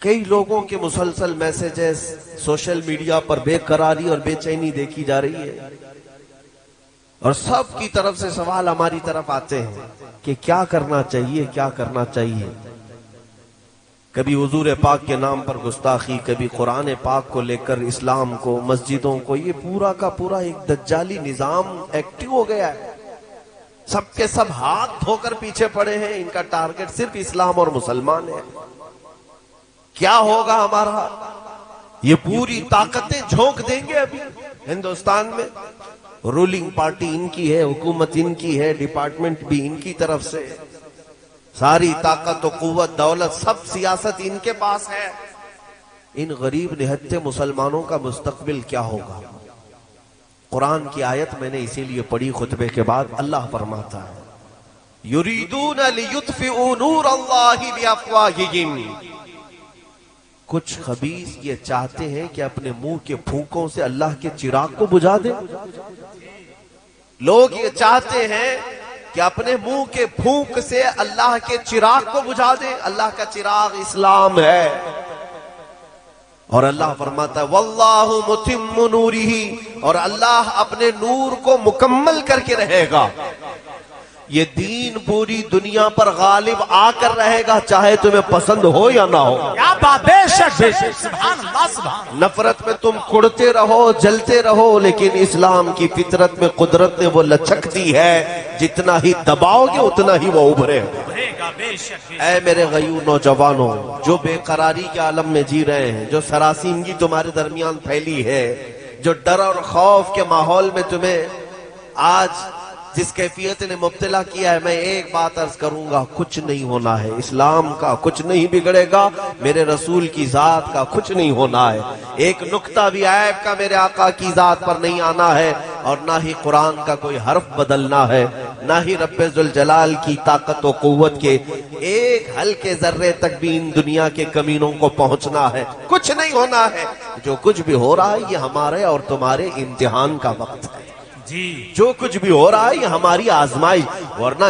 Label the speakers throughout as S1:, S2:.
S1: کئی لوگوں کے مسلسل میسیجز سوشل میڈیا پر بے قراری اور بے چینی دیکھی جا رہی ہے، اور سب کی طرف سے سوال ہماری طرف آتے ہیں کہ کیا کرنا چاہیے، کیا کرنا چاہیے۔ کبھی حضور پاک کے نام پر گستاخی، کبھی قرآن پاک کو لے کر اسلام کو، مسجدوں کو، یہ پورا کا پورا ایک دجالی نظام ایکٹیو ہو گیا ہے۔ سب کے سب ہاتھ دھو کر پیچھے پڑے ہیں، ان کا ٹارگٹ صرف اسلام اور مسلمان ہے۔ کیا ہوگا ہمارا؟ یہ پوری طاقتیں جھونک دیں گے ابھی ہندوستان میں۔ رولنگ پارٹی ان کی ہے، حکومت ان کی ہے، ڈپارٹمنٹ بھی ان کی طرف سے، ساری طاقت و قوت، دولت، سب سیاست ان کے پاس ہے۔ ان غریب نہتے مسلمانوں کا مستقبل کیا ہوگا؟ قرآن کی آیت میں نے اسی لیے پڑھی خطبے کے بعد، اللہ فرماتا ہے یریدون لیطفئوا نور اللہ بافواہہم، کچھ خبیث یہ چاہتے ہیں کہ اپنے منہ کے پھونکوں سے اللہ کے چراغ کو بجھا دیں۔ لوگ یہ چاہتے ہیں کہ اپنے منہ کے پھونک سے اللہ کے چراغ کو بجھا دیں۔ اللہ کا چراغ اسلام ہے، اور اللہ فرماتا ہے واللہ متم نورہ، اور اللہ اپنے نور کو مکمل کر کے رہے گا۔ یہ دین پوری دنیا پر غالب آ کر رہے گا، چاہے تمہیں پسند ہو یا نہ ہو۔
S2: کیا بات، بے شک بے شک، سبحان اللہ سبحان۔
S1: نفرت میں تم کڑتے رہو، جلتے رہو، لیکن اسلام کی فطرت میں قدرت نے وہ لچک دی ہے، جتنا ہی دباؤ گے اتنا ہی وہ ابھرے گا۔ اے میرے غیور نوجوانوں، جو بے قراری کے عالم میں جی رہے ہیں، جو سراسیمگی تمہارے درمیان پھیلی ہے، جو ڈر اور خوف کے ماحول میں تمہیں آج جس کیفیت نے مبتلا کیا ہے، میں ایک بات عرض کروں گا، کچھ نہیں ہونا ہے۔ اسلام کا کچھ نہیں بگڑے گا، میرے رسول کی ذات کا کچھ نہیں ہونا ہے۔ ایک نقطہ بھی عیب کا میرے آقا کی ذات پر نہیں آنا ہے، اور نہ ہی قرآن کا کوئی حرف بدلنا ہے، نہ ہی رب ذوالجلال کی طاقت و قوت کے ایک ہلکے ذرے تک بھی ان دنیا کے کمینوں کو پہنچنا ہے۔ کچھ نہیں ہونا ہے۔ جو کچھ بھی ہو رہا ہے یہ ہمارے اور تمہارے امتحان کا وقت ہے۔ جو کچھ بھی ہو رہا ہے یہ ہماری آزمائش، ورنہ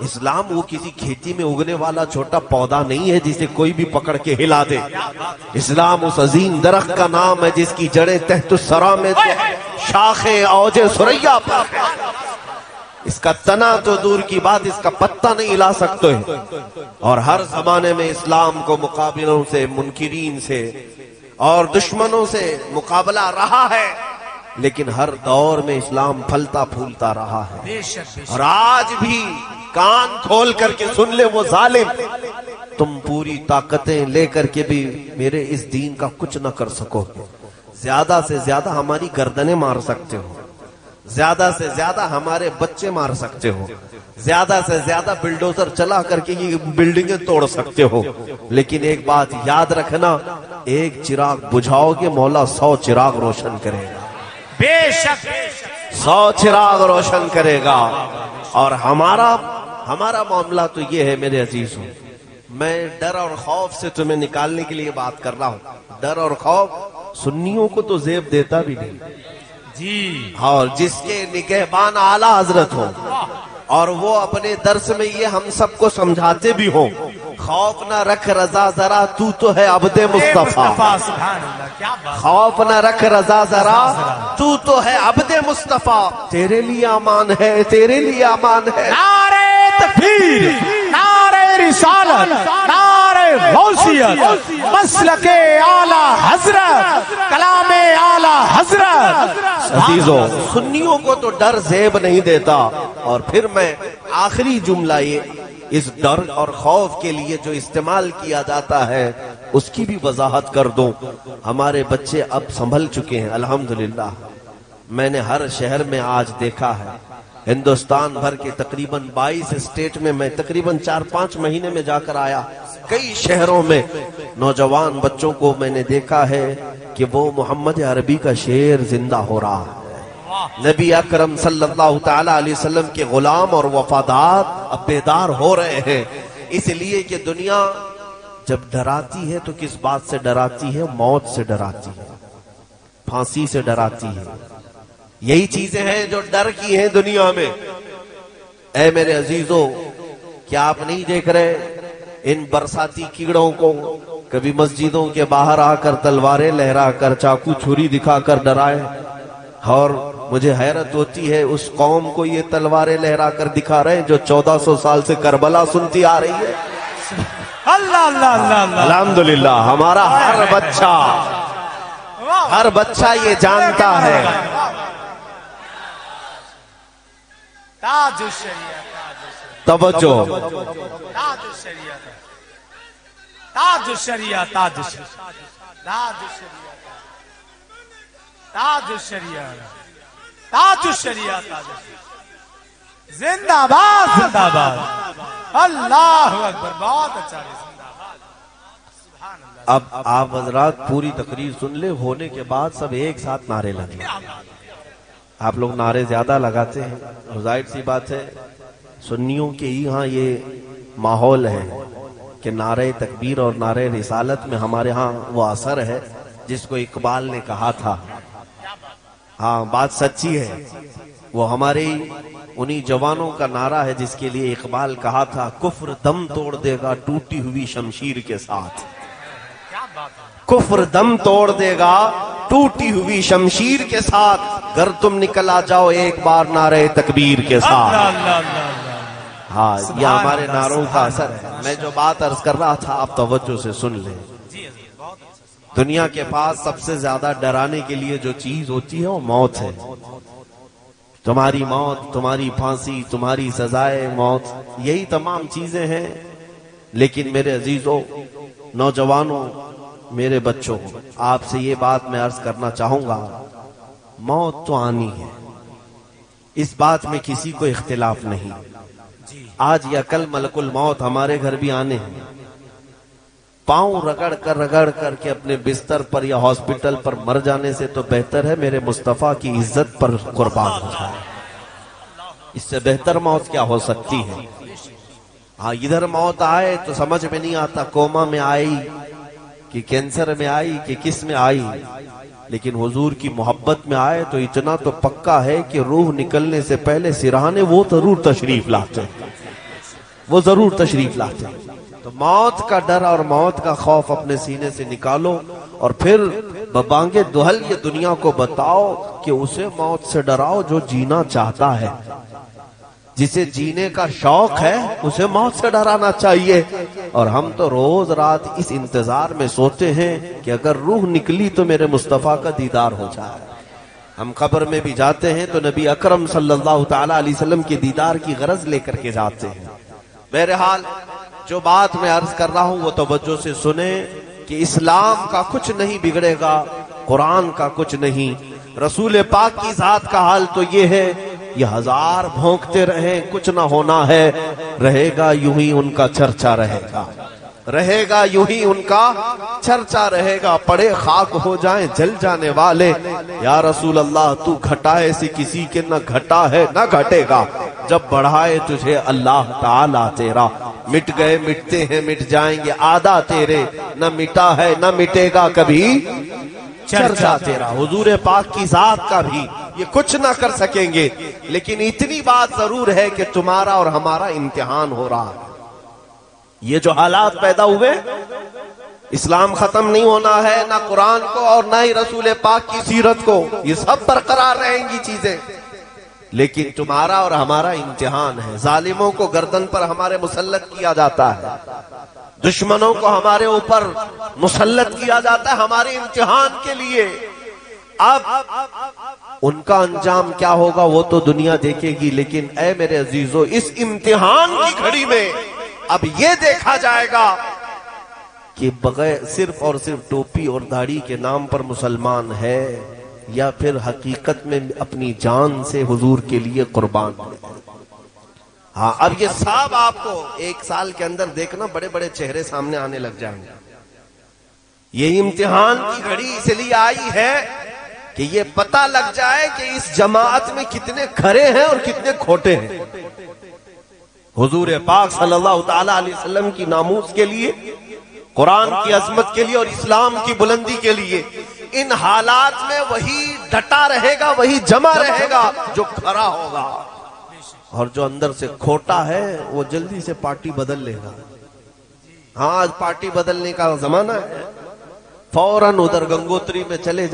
S1: اسلام وہ کسی کھیتی میں اگنے والا چھوٹا پودا نہیں ہے جسے کوئی بھی پکڑ کے ہلا دے۔ اسلام اس عظیم درخت کا نام ہے جس کی جڑیں تحت الثری میں، شاخیں اوج ثریا پر ہے۔ اس کا تنا تو دور کی بات، اس کا پتا نہیں ہلا سکتے، اور ہر زمانے میں اسلام کو مقابلوں سے، منکرین سے اور دشمنوں سے مقابلہ رہا ہے، لیکن ہر دور میں اسلام پھلتا پھولتا رہا ہے۔ اور آج بھی کان کھول کر کے سن لے وہ ظالم، تم پوری طاقتیں لے کر کے بھی میرے اس دین کا کچھ نہ کر سکو گے۔ زیادہ سے زیادہ ہماری گردنیں مار سکتے ہو، زیادہ سے زیادہ ہمارے بچے مار سکتے ہو، زیادہ سے زیادہ بلڈوزر چلا کر کے یہ بلڈنگیں توڑ سکتے ہو، لیکن ایک بات یاد رکھنا، ایک چراغ بجھاؤ گے مولا 100 چراغ روشن کرے گا،
S2: بے شک
S1: 100 چراغ روشن کرے گا۔ اور ہمارا معاملہ تو یہ ہے میرے عزیزوں، میں ڈر اور خوف سے تمہیں نکالنے کے لیے بات کر رہا ہوں۔ ڈر اور خوف سنیوں کو تو زیب دیتا بھی نہیں
S2: جی،
S1: اور جس کے نگہبان اعلیٰ حضرت ہو، اور وہ اپنے درس میں یہ ہم سب کو سمجھاتے بھی ہوں، خوف نہ رکھ رضا ذرا تو تو ہے عبد مصطفیٰ،
S2: سبحان اللہ، کیا بات۔
S1: خوف نہ رکھ رضا ذرا تو تو ہے عبد مصطفیٰ، تیرے لیے امان ہے، تیرے لیے امان ہے۔
S2: نعرہ تکبیر، نعرہ رسالت، نعرہ غوثیت، مسلک اعلی حضرت، کلام اعلی حضرت۔
S1: عزیزوں، سنیوں کو تو ڈر زیب نہیں دیتا۔ اور پھر میں آخری جملہ یہ اس ڈر اور خوف کے لیے جو استعمال کیا جاتا ہے اس کی بھی وضاحت کر دوں۔ ہمارے بچے اب سنبھل چکے ہیں الحمدللہ۔ میں نے ہر شہر میں آج دیکھا ہے، ہندوستان بھر کے تقریباً 22 اسٹیٹ میں میں تقریباً 4-5 مہینے میں جا کر آیا، کئی شہروں میں نوجوان بچوں کو میں نے دیکھا ہے کہ وہ محمد عربی کا شعر زندہ ہو رہا ہے۔ نبی اکرم صلی اللہ تعالی علیہ وسلم کے غلام اور وفادار اب بیدار ہو رہے ہیں، اس لیے کہ دنیا جب ڈراتی ہے تو کس بات سے ڈراتی ہے؟ موت سے ڈراتی ہے، پھانسی سے ڈراتی ہے۔ یہی چیزیں ہیں جو ڈر کی ہیں دنیا میں۔ اے میرے عزیزوں، کیا آپ نہیں دیکھ رہے ان برساتی کیڑوں کو کبھی مسجدوں کے باہر آ کر تلواریں لہرا کر چاقو چھری دکھا کر ڈرائے، اور مجھے حیرت ہوتی ہے اس قوم کو یہ تلواریں لہرا کر دکھا رہے ہیں جو 1400 سال سے کربلا سنتی آ رہی ہے۔
S2: اللہ اللہ اللہ اللہ،
S1: الحمدللہ ہمارا ہر بچہ یہ جانتا ہے۔
S2: تاج الشریعہ،
S1: توجہ،
S2: تاج الشریعہ، تاج الشریعہ، تاج الشریعہ، تاج الشریعہ، تاج الشریعہ، تاج الشریعہ، تاج الشریعہ، زندہ باد، زندہ باد، اللہ اکبر، بہت اچھا ہے، زندہ باد، سبحان اللہ۔
S1: اب آپ حضرات پوری تقریر سن لے، ہونے کے بعد سب ایک ساتھ نعرے لگیں۔ آپ لوگ نعرے زیادہ لگاتے ہیں اور ظاہر سی بات ہے سنیوں کے یہاں یہ ماحول ہے کہ نعرہ تکبیر اور نعرہ رسالت میں ہمارے ہاں وہ اثر ہے جس کو اقبال نے کہا تھا۔ ہاں بات سچی ہے، وہ ہمارے انہی جوانوں کا نعرہ ہے جس کے لیے اقبال کہا تھا، کفر دم توڑ دے گا ٹوٹی ہوئی شمشیر کے ساتھ، کفر دم توڑ دے گا ٹوٹی ہوئی شمشیر کے ساتھ، گر تم نکل آ جاؤ ایک بار نعرہ تکبیر کے ساتھ۔ ہاں یہ ہمارے نعروں کا اثر ہے۔ میں جو بات عرض کر رہا تھا آپ توجہ سے سن لیں۔ دنیا کے پاس سب سے زیادہ ڈرانے کے لیے جو چیز ہوتی ہے وہ موت ہے۔ تمہاری موت، تمہاری پھانسی، تمہاری سزائے موت، یہی تمام چیزیں ہیں۔ لیکن میرے عزیزوں، نوجوانوں، میرے بچوں، آپ سے یہ بات میں عرض کرنا چاہوں گا، موت تو آنی ہے، اس بات میں کسی کو اختلاف نہیں۔ آج یا کل ملک الموت ہمارے گھر بھی آنے ہیں۔ پاؤں رگڑ کر کے اپنے بستر پر یا ہاسپٹل پر مر جانے سے تو بہتر ہے میرے مصطفیٰ کی عزت پر قربان ہو جائے۔ اس سے بہتر موت کیا ہو سکتی ہے؟ ہاں ادھر موت آئے تو سمجھ میں نہیں آتا کوما میں آئی کہ کینسر میں آئی کہ کس میں آئی، لیکن حضور کی محبت میں آئے تو اتنا تو پکا ہے کہ روح نکلنے سے پہلے سرہانے وہ ضرور تشریف لاتے ہیں، وہ ضرور تشریف لاتے ہیں۔ تو موت کا ڈر اور موت کا خوف اپنے سینے سے نکالو، اور پھر ببانگے دہل یہ دنیا کو بتاؤ کہ اسے موت سے ڈراؤ جو جینا چاہتا ہے، جسے جینے کا شوق ہے اسے موت سے ڈرانا چاہیے۔ اور ہم تو روز رات اس انتظار میں سوتے ہیں کہ اگر روح نکلی تو میرے مصطفیٰ کا دیدار ہو جائے۔ ہم قبر میں بھی جاتے ہیں تو نبی اکرم صلی اللہ تعالی علیہ وسلم کے دیدار کی غرض لے کر کے جاتے ہیں۔ بہرحال جو بات میں عرض کر رہا ہوں وہ توجہ سے سنیں کہ اسلام کا کچھ نہیں بگڑے گا، قرآن کا کچھ نہیں، رسول پاک کی ذات کا حال تو یہ ہے، یہ ہزار بھونکتے رہیں کچھ نہ ہونا ہے، رہے گا یوں ہی ان کا چرچا رہے گا، رہے گا یوں ہی ان کا چرچا رہے گا، پڑے خاک ہو جائیں جل جانے والے، یا رسول اللہ تو گھٹائے سے کسی کے نہ گھٹا ہے نہ گھٹے گا، جب بڑھائے تجھے اللہ تعالی تیرا، مٹ گئے مٹتے ہیں مٹ جائیں گے آدھا تیرے، نہ مٹا ہے نہ مٹے گا کبھی چرچا تیرا۔ حضور پاک کی ذات کا بھی یہ کچھ نہ کر سکیں گے، لیکن اتنی بات ضرور ہے کہ تمہارا اور ہمارا امتحان ہو رہا ہے۔ یہ جو حالات پیدا ہوئے، اسلام ختم نہیں ہونا ہے، نہ قرآن کو اور نہ ہی رسول پاک کی سیرت کو، یہ سب برقرار رہیں گی چیزیں، لیکن تمہارا اور ہمارا امتحان ہے۔ ظالموں کو گردن پر ہمارے مسلط کیا جاتا ہے، دشمنوں کو ہمارے اوپر مسلط کیا جاتا ہے ہمارے امتحان کے لیے۔ اب ان کا انجام کیا ہوگا وہ تو دنیا دیکھے گی، لیکن اے میرے عزیزو اس امتحان کی گھڑی میں اب یہ دیکھا جائے گا کہ بغیر صرف اور صرف ٹوپی اور داڑھی کے نام پر مسلمان ہے یا پھر حقیقت میں اپنی جان سے حضور کے لیے قربان ہے۔ ہاں اب یہ سب آپ کو ایک سال کے اندر دیکھنا بڑے بڑے چہرے سامنے آنے لگ جائیں گے۔ یہ امتحان کی گھڑی اس لیے آئی ہے کہ یہ پتہ لگ جائے کہ اس جماعت میں کتنے کھرے ہیں اور کتنے کھوٹے ہیں۔ حضور پاک صلی اللہ تعالی علیہ وسلم کی ناموس کے لیے، قرآن کی عظمت کے لیے اور اسلام کی بلندی کے لیے ان حالات میں وہی ڈٹا رہے گا، وہی جمع رہے گا جو کھرا ہوگا، اور جو اندر سے کھوٹا ہے وہ جلدی سے پارٹی بدل لے گا۔ ہاں آج پارٹی بدلنے کا زمانہ ہے، فوراً ادھر گنگوتری میں چلے